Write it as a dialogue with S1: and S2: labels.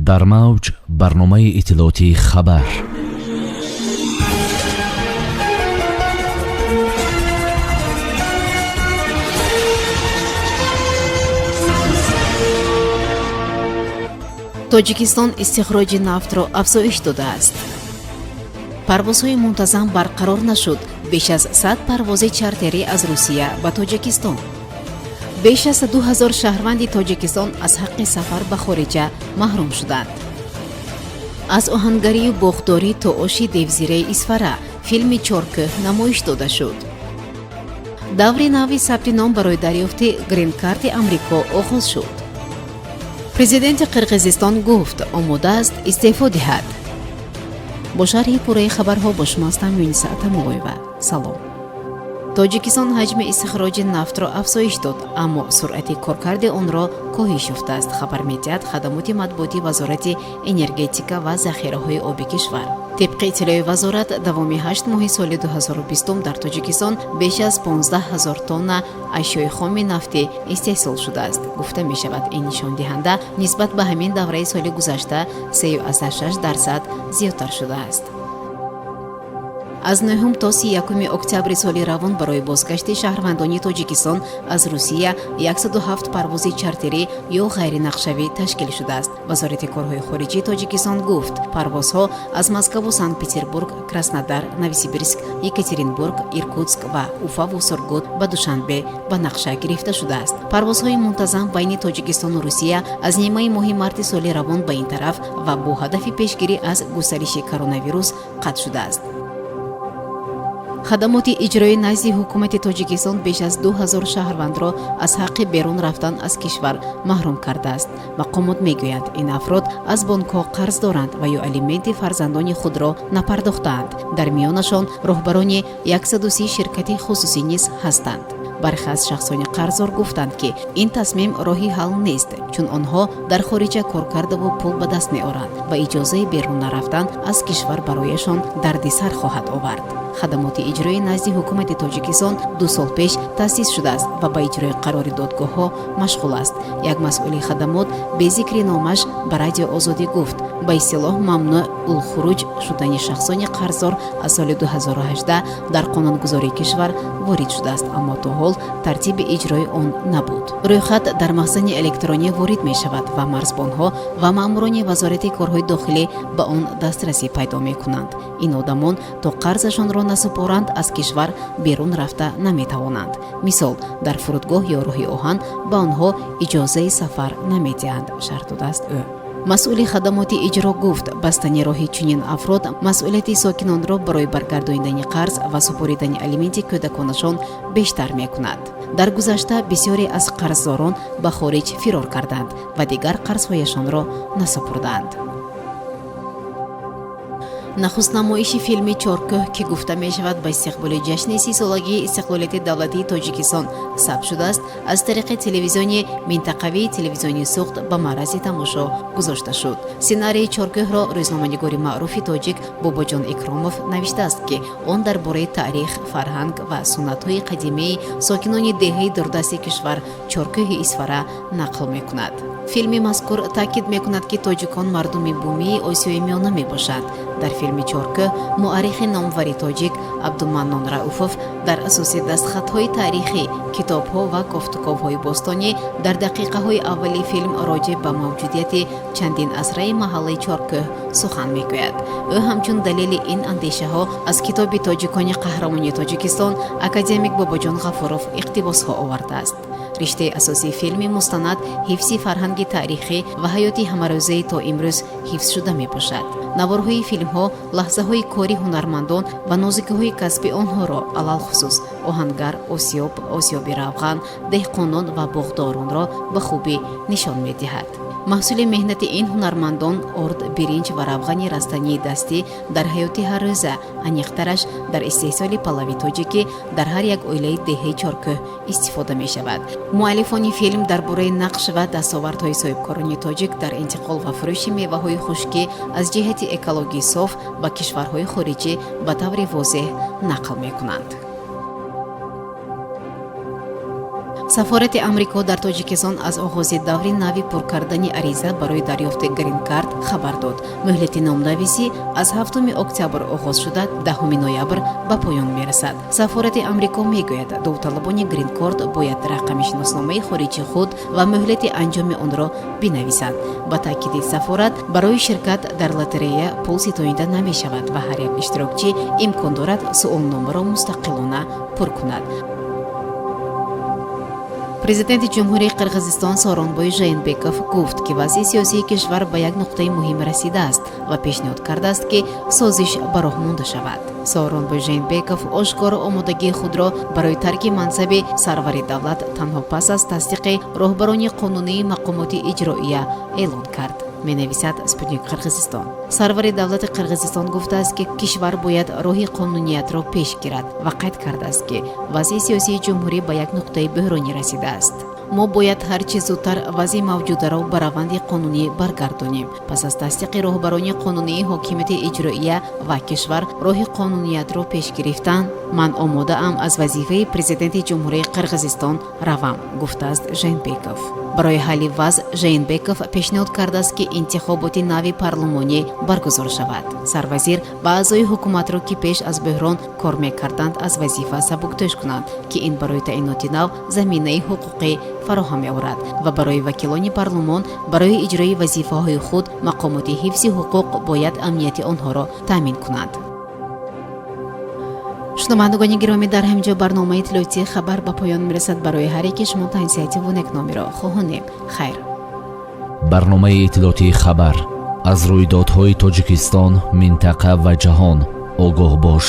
S1: дар мавҷ барномаи иттилоотии хабар.
S2: тоҷикистон истихроҷи нафтро афзоиш додааст. парвозҳои мунтазам барқарор нашуд. беш аз 100 парвози чартерӣ аз Русия ба Тоҷикистон. беш аз 2000 шаҳрванди Тоҷикистон аз ҳаққи сафар ба хориҷа маҳрум шуданд. аз оҳангарию боғдорӣ то оши девзираи Исфара филми чоркӯҳ намоиш дода шуд. даври нави сабти ном барои дарёфти грин-карти Амрико оғоз шуд. президенти Қирғизистон гуфт омодааст истеъфо диҳад. бо шарҳи пурраи хабарҳо бо шумо ҳастам Юниса Атамоғоева. салом. тоҷикистон ҳаҷми истихроҷи нафтро афзоиш дод, аммо суръати коркарди онро коҳиш ёфтааст. хабар медиҳад хадамоти матбуоти вазорати энергетика ва захираҳои оби кишвар. тибқи иттилои вазорат давоми 8 моҳи соли 2020 дар Тоҷикистон беш аз 15 000 тонна ашёи хоми нафтӣ истеҳсол шудааст. гуфта мешавад ин нишондиҳанда нисбат ба ҳамин давраи соли гузашта 3,6% зиёдтар шудааст. аз 9 то 31 октябри соли равон барои бозгашти шаҳрвандони Тоҷикистон аз Русия 107 парвози чартерӣ ё ғайринақшавӣ ташкил шудааст. вазорати корҳои хориҷии Тоҷикистон гуфт парвозҳо аз Москву, Санкт-Петербург, Краснодар, Новосибирск, Екатеринбург, Иркутск ва Уфаву Сургут ба Душанбе ба нақша гирифта шудааст. парвозҳои мунтазам байни Тоҷикистону Русия аз нимаи моҳи марти соли равон ба ин тараф ва бо ҳадафи пешгирӣ аз густариши коронавирус қатъ шудааст. хадамоти иҷроӣ назди ҳукумати Тоҷикистон беш аз 2000 шаҳрвандро аз ҳаққи берун рафтан аз кишвар маҳрум кардааст. мақомот мегӯянд ин афрод аз бонкҳо қарз доранд ва ё алименти фарзандони худро напардохтаанд. дар миёнашон роҳбарони 130 ширкати хусусӣ низ ҳастанд. бархе аз шахсони қарздор гуфтанд ки ин тасмим роҳи ҳал нест, чун онҳо дар хориҷа кор кардаву пул ба даст меоранд ва иҷозаи берун нарафтан аз кишвар барояшон дардисар хоҳад овард. хадамоти иҷроӣ назди ҳукумати Тоҷикистон 2 сол пеш таъсис шудааст ва ба иҷрои қарори додгоҳҳо машғул аст. як масъули хадамот бе зикри номаш ба радио Озодӣ гуфт ба истилоҳ мамнӯъ улхуруҷ шудани шахсони қарздор аз соли 2018 дар қонунгузории кишвар ворид шудааст, аммо то ҳол тартиби иҷрои он набуд. рӯйхат дар маҳзани электронӣ ворид мешавад ва марзбонҳо ва маъмурони вазорати корҳои дохилӣ ба он дастрасӣ пайдо мекунанд. ин одамон то қарзашонро насупоранд аз кишвар берун рафта наметавонанд. мисол дар фурудгоҳ ё роҳи оҳан ба онҳо иҷозаи сафар намедиҳанд, шарҳ додааст ӯ. масъули хадамоти иҷро гуфт бастани роҳи чунин афрод масъулияти сокинонро барои баргардонидани қарз ва супоридани алименти кӯдаконашон бештар мекунад. дар гузашта бисёре аз қарздорон ба хориҷ фирор карданд ва дигар қарзҳояшонро насупурданд. нахуст намоиши филми чоркӯҳ ки гуфта мешавад ба истиқболи ҷашни 30-солагии истиқлолияти давлатии Тоҷикистон сабт шудааст, аз тариқи телевизиони минтақавии телевизиони суғд ба маърази тамошо гузошта шуд. сценарии чоркӯҳро рӯзноманигори маъруфи тоҷик Бобоҷон Икромов навиштааст ки он дар бораи таърих, фарҳанг ва суннатҳои қадимии сокинони деҳаи дурдасти кишвар Чоркӯҳи Исфара нақл мекунад. филми мазкур таъкид мекунад ки тоҷикон мардуми бумии Осиёи Миёна мебошанд. дар филми чоркӯҳ муаррихи номвари тоҷик Абдуманнон Рауфов дар асоси дастхатҳои таърихӣ, китобҳо ва кофтуковҳои бостонӣ дар дақиқаҳои аввали филм роҷеъ ба мавҷудияти чандин асраи маҳаллаи Чоркӯҳ сухан мегӯяд. ӯ ҳамчун далели ин андешаҳо аз китоби тоҷикони қаҳрамони Тоҷикистон академик Бобоҷон Ғафуров иқтибосҳо овардааст. риштаи асосии филми мустанад ҳифзи фарҳанги таърихӣ ва ҳаёти ҳамарӯзаи то имрӯз ҳифз шуда мебошад. наворҳои филмҳо лаҳзаҳои кори ҳунармандон ва нозикиҳои касби онҳоро алалхусус оҳангар, осиёби равған, деҳқонон ва боғдоронро ба хубӣ нишон медиҳад. маҳсули меҳнати ин ҳунармандон орд, биринҷ ва равғани растании дастӣ дар ҳаёти ҳаррӯза, аниқтараш дар истеҳсоли палави тоҷикӣ дар ҳар як оилаи деҳаи Чоркӯҳ истифода мешавад. муаллифони филм дар бораи нақш ва дастовардҳои соҳибкорони тоҷик дар интиқол ва фурӯши меваҳои хушкӣ аз ҷиҳати экологии соф ба кишварҳои хориҷӣ ба таври возеҳ нақл мекунанд. сафорати амрико дар тоҷикистон аз оғози даври нави пур кардани ариза барои дарёфти грин кард хабар дод. муҳлати номнависӣ аз 7 октябр оғоз шуда 10 ноябр ба поён мерасад. сафорати амрико мегӯяд довталабони грин кард бояд рақами шиносномаи хориҷи худ ва муҳлати анҷоми онро бинависанд. ба таъкиди сафорат, барои ширкат дар лотерея пул ситоида намешавад ва ҳар як иштирокчӣ имкон дорад суолномаро мустақилона пур кунад. президенти ҷумҳурии Қирғизистон Сооронбой Жээнбеков гуфт ки вазъи сиёсии кишвар ба як нуқтаи муҳим расидааст ва пешниҳод кардааст ки созиш ба роҳ монда шавад. Сооронбой Жээнбеков ошкора омодагии худро барои тарки мансаби сарвари давлат танҳо пас аз тасдиқи роҳбарони қонунии мақомоти иҷроия эълон кард. менависад Спутник Қирғизистон. сарвари давлати Қирғизистон гуфтааст ки кишвар бояд роҳи қонуниятро пеш гирад ва қайд кардааст ки вазъи сиёсии ҷумҳурӣ ба як нуқтаи бӯҳронӣ расидааст. мо бояд ҳар чӣ зудтар вазъи мавҷударо ба раванди қонунӣ баргардонем. пас аз тасдиқи роҳбарони қонунии ҳокимияти иҷроия ва кишвар роҳи қонуниятро пеш гирифтан, ман омодаам аз вазифаи президенти ҷумҳурии Қирғизистон равам, гуфтааст Жээнбеков. барои ҳалли вазъ Жээнбеков пешниҳод кардааст ки интихоботи нави парлумонӣ баргузор шавад. сарвазир ба аъзои ҳукуматро ки пеш аз бӯҳрон кор мекарданд аз вазифа сабуктӯш кунанд ки ин барои таъиноти нав заминаи ҳуқуқӣ фароҳам меорад ва барои вакилони парлумон барои иҷрои вазифаҳои худ мақомоти ҳифзи ҳуқуқ бояд амнияти онҳоро таъмин кунанд. шунавандагони гиромӣ, дар ҳаминҷо барномаи иттилоотии хабар ба поён мерасад. барои ҳар яке шумо таҳнисияти вунекномеро хоҳонем. хайр.
S1: барномаи иттилоотии хабар аз рӯйдодҳои тоҷикистон, минтақа ва ҷаҳон огоҳ бош.